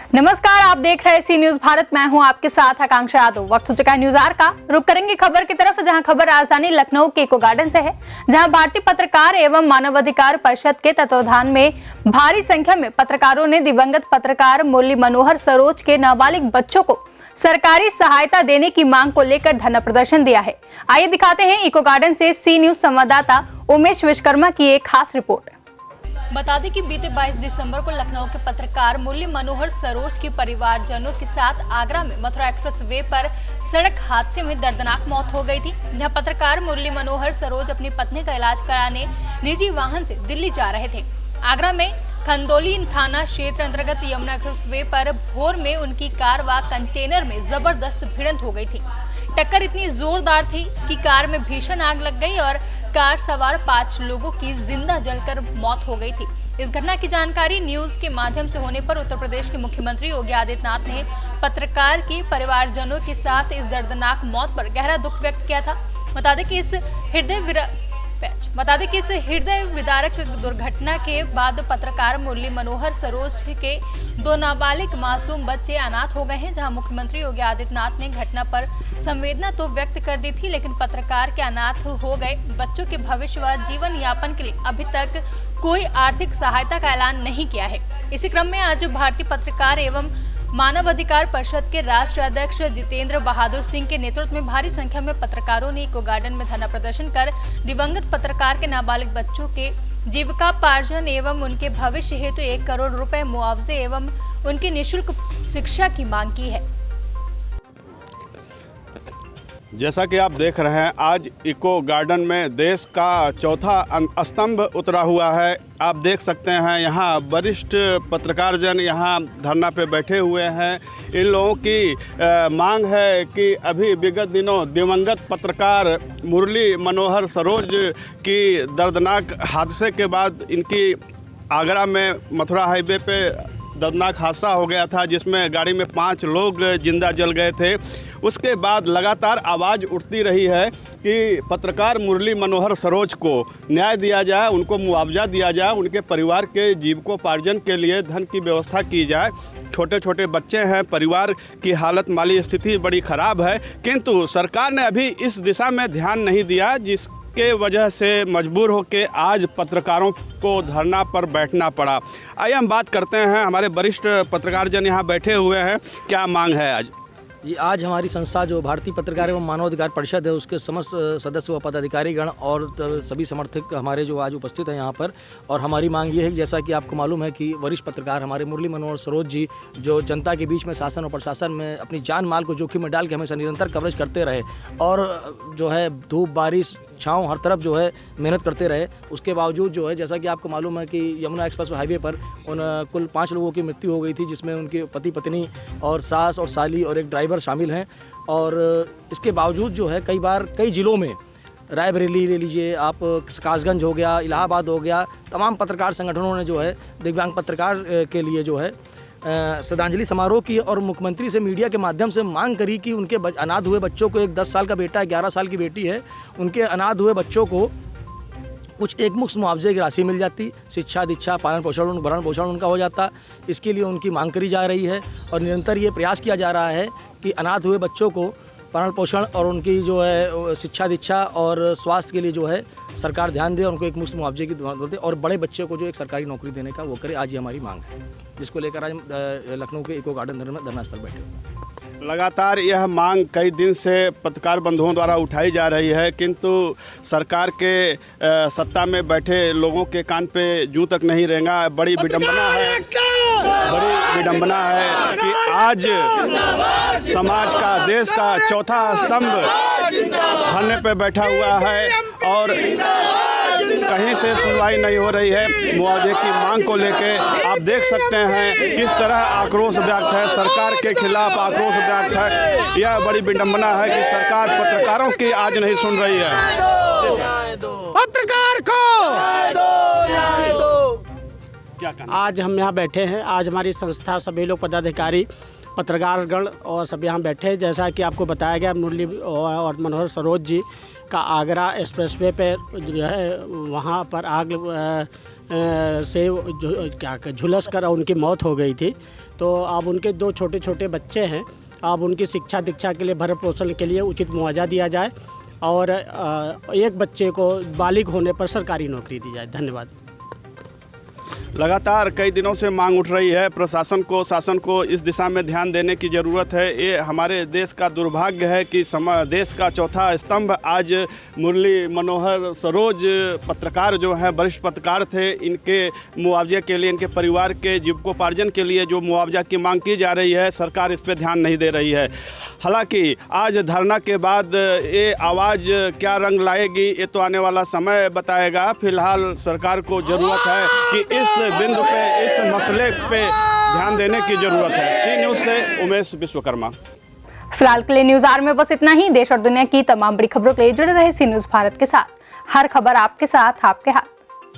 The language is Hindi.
नमस्कार, आप देख रहे हैं सी न्यूज भारत। मैं हूं आपके साथ आकांक्षा यादव। वक्त हो चुका है न्यूज आर का। रुक करेंगे खबर की तरफ, जहां खबर राजधानी लखनऊ के इको गार्डन से है, जहां भारतीय पत्रकार एवं मानवाधिकार परिषद के तत्वावधान में भारी संख्या में पत्रकारों ने दिवंगत पत्रकार मुरली मनोहर सरोज के नाबालिग बच्चों को सरकारी सहायता देने की मांग को लेकर धरना प्रदर्शन दिया है। आइए दिखाते हैं इको गार्डन से सी न्यूज संवाददाता उमेश विश्वकर्मा की एक खास रिपोर्ट। बता दें कि बीते 22 दिसंबर को लखनऊ के पत्रकार मुरली मनोहर सरोज के परिवारजनों के साथ आगरा में मथुरा एक्सप्रेस वे पर सड़क हादसे में दर्दनाक मौत हो गई थी। जहां पत्रकार मुरली मनोहर सरोज अपनी पत्नी का इलाज कराने निजी वाहन से दिल्ली जा रहे थे। आगरा में खंदौली थाना क्षेत्र अंतर्गत यमुना एक्सप्रेस वे पर भोर में उनकी कार व कंटेनर में जबरदस्त भिड़ंत हो गई थी। टक्कर इतनी जोरदार थी कि कार में भीषण आग लग गई और कार सवार 5 लोगों की जिंदा जलकर मौत हो गई थी। इस घटना की जानकारी न्यूज के माध्यम से होने पर उत्तर प्रदेश के मुख्यमंत्री योगी आदित्यनाथ ने पत्रकार के परिवारजनों के साथ इस दर्दनाक मौत पर गहरा दुख व्यक्त किया था। बता दें कि इस हृदय विदारक दुर्घटना के बाद पत्रकार मुरली मनोहर सरोज के 2 नाबालिग मासूम बच्चे अनाथ हो गए हैं। जहां मुख्यमंत्री योगी आदित्यनाथ ने घटना पर संवेदना तो व्यक्त कर दी थी, लेकिन पत्रकार के अनाथ हो गए बच्चों के भविष्य व जीवन यापन के लिए अभी तक कोई आर्थिक सहायता का ऐलान नहीं किया है। इसी क्रम में आज भारतीय पत्रकार एवं मानवाधिकार परिषद के राष्ट्रीय अध्यक्ष जितेंद्र बहादुर सिंह के नेतृत्व में भारी संख्या में पत्रकारों ने इको गार्डन में धरना प्रदर्शन कर दिवंगत पत्रकार के नाबालिग बच्चों के जीविकापार्जन एवं उनके भविष्य हेतु 1 करोड़ रुपए मुआवजे एवं उनकी निःशुल्क शिक्षा की मांग की है। जैसा कि आप देख रहे हैं, आज इको गार्डन में देश का चौथा स्तंभ उतरा हुआ है। आप देख सकते हैं यहाँ वरिष्ठ पत्रकारजन यहाँ धरना पे बैठे हुए हैं। इन लोगों की मांग है कि अभी विगत दिनों दिवंगत पत्रकार मुरली मनोहर सरोज की दर्दनाक हादसे के बाद इनकी आगरा में मथुरा हाईवे पे दर्दनाक हादसा हो गया था, जिसमें गाड़ी में 5 लोग जिंदा जल गए थे। उसके बाद लगातार आवाज़ उठती रही है कि पत्रकार मुरली मनोहर सरोज को न्याय दिया जाए, उनको मुआवजा दिया जाए, उनके परिवार के जीविकोपार्जन के लिए धन की व्यवस्था की जाए। छोटे छोटे बच्चे हैं, परिवार की हालत माली स्थिति बड़ी ख़राब है, किंतु सरकार ने अभी इस दिशा में ध्यान नहीं दिया, जिसके वजह से मजबूर होकर आज पत्रकारों को धरना पर बैठना पड़ा। आइए हम बात करते हैं, हमारे वरिष्ठ पत्रकारजन यहाँ बैठे हुए हैं। क्या मांग है आज? ये आज हमारी संस्था जो भारतीय पत्रकार एवं मानवाधिकार परिषद है, उसके समस्त सदस्य व पदाधिकारीगण और सभी समर्थक हमारे जो आज उपस्थित हैं यहाँ पर। और हमारी मांग ये है कि जैसा कि आपको मालूम है कि वरिष्ठ पत्रकार हमारे मुरली मनोहर सरोज जी जो जनता के बीच में शासन और प्रशासन में अपनी जान माल को जोखिम में डाल के हमेशा निरंतर कवरेज करते रहे और जो है धूप बारिश छाँव हर तरफ जो है मेहनत करते रहे। उसके बावजूद जो है, जैसा कि आपको मालूम है कि यमुना एक्सप्रेस हाईवे पर कुल 5 लोगों की मृत्यु हो गई थी, जिसमें उनके पति पत्नी और सास और साली और एक ड्राइवर शामिल हैं। और इसके बावजूद जो है कई बार कई ज़िलों में, रायबरेली ले लीजिए आप, कासगंज हो गया, इलाहाबाद हो गया, तमाम पत्रकार संगठनों ने जो है दिव्यांग पत्रकार के लिए जो है श्रद्धांजलि समारोह की और मुख्यमंत्री से मीडिया के माध्यम से मांग करी कि उनके अनाथ हुए बच्चों को, एक 10 साल का बेटा है, 11 साल की बेटी है, उनके अनाथ हुए बच्चों को कुछ एकमुश्त मुआवजे की राशि मिल जाती, शिक्षा दीक्षा पालन पोषण भरण पोषण उनका हो जाता। इसके लिए उनकी मांग करी जा रही है और निरंतर ये प्रयास किया जा रहा है कि अनाथ हुए बच्चों को पालन पोषण और उनकी जो है शिक्षा दीक्षा और स्वास्थ्य के लिए जो है सरकार ध्यान दे, उनको एक मुश्त मुआवजे की जरूरत है और बड़े बच्चे को जो एक सरकारी नौकरी देने का वो करे। आज ये हमारी मांग है, जिसको लेकर आज लखनऊ के इको गार्डन में धरना स्थल बैठे। लगातार यह मांग कई दिन से पत्रकार बंधुओं द्वारा उठाई जा रही है, किंतु सरकार के सत्ता में बैठे लोगों के कान पे जूं तक नहीं रेंगा। बड़ी विडंबना है कि आज समाज का, देश का चौथा स्तंभ धरने पे बैठा हुआ है और कहीं से सुनवाई नहीं हो रही है। मुआवजे की मांग को लेके आप देख सकते हैं किस तरह आक्रोश व्यक्त है, सरकार के खिलाफ आक्रोश व्यक्त है। यह बड़ी विडंबना है कि सरकार पत्रकारों की आज नहीं सुन रही है। पत्रकार को क्या कहना? आज हम यहाँ बैठे हैं, आज हमारी संस्था सभी लोग पदाधिकारी पत्रकारगण और सब यहाँ बैठे हैं। जैसा कि आपको बताया गया, मुरली और मनोहर सरोज जी का आगरा एक्सप्रेसवे पे जो है वहाँ पर आग से क्या झुलस कर उनकी मौत हो गई थी। तो अब उनके 2 छोटे छोटे बच्चे हैं, अब उनकी शिक्षा दीक्षा के लिए भरण पोषण के लिए उचित मुआवजा दिया जाए और एक बच्चे को बालिग होने पर सरकारी नौकरी दी जाए। धन्यवाद। लगातार कई दिनों से मांग उठ रही है, प्रशासन को, शासन को इस दिशा में ध्यान देने की ज़रूरत है। ये हमारे देश का दुर्भाग्य है कि देश का चौथा स्तंभ आज मुरली मनोहर सरोज पत्रकार जो हैं, वरिष्ठ पत्रकार थे, इनके मुआवजे के लिए, इनके परिवार के जीविकोपार्जन के लिए जो मुआवजा की मांग की जा रही है, सरकार इस पर ध्यान नहीं दे रही है। हालांकि आज धरना के बाद ये आवाज़ क्या रंग लाएगी ये तो आने वाला समय बताएगा। फिलहाल सरकार को ज़रूरत है कि इस बिंदु पे, इस मसले पे ध्यान देने की ज़रूरत है। सी न्यूज़ से उमेश विश्वकर्मा। फिलहाल के लिए न्यूज़ आवर में बस इतना ही। देश और दुनिया की तमाम बड़ी खबरों के लिए जुड़े रहे सी न्यूज़ भारत के साथ। हर खबर आपके साथ, आपके हाथ।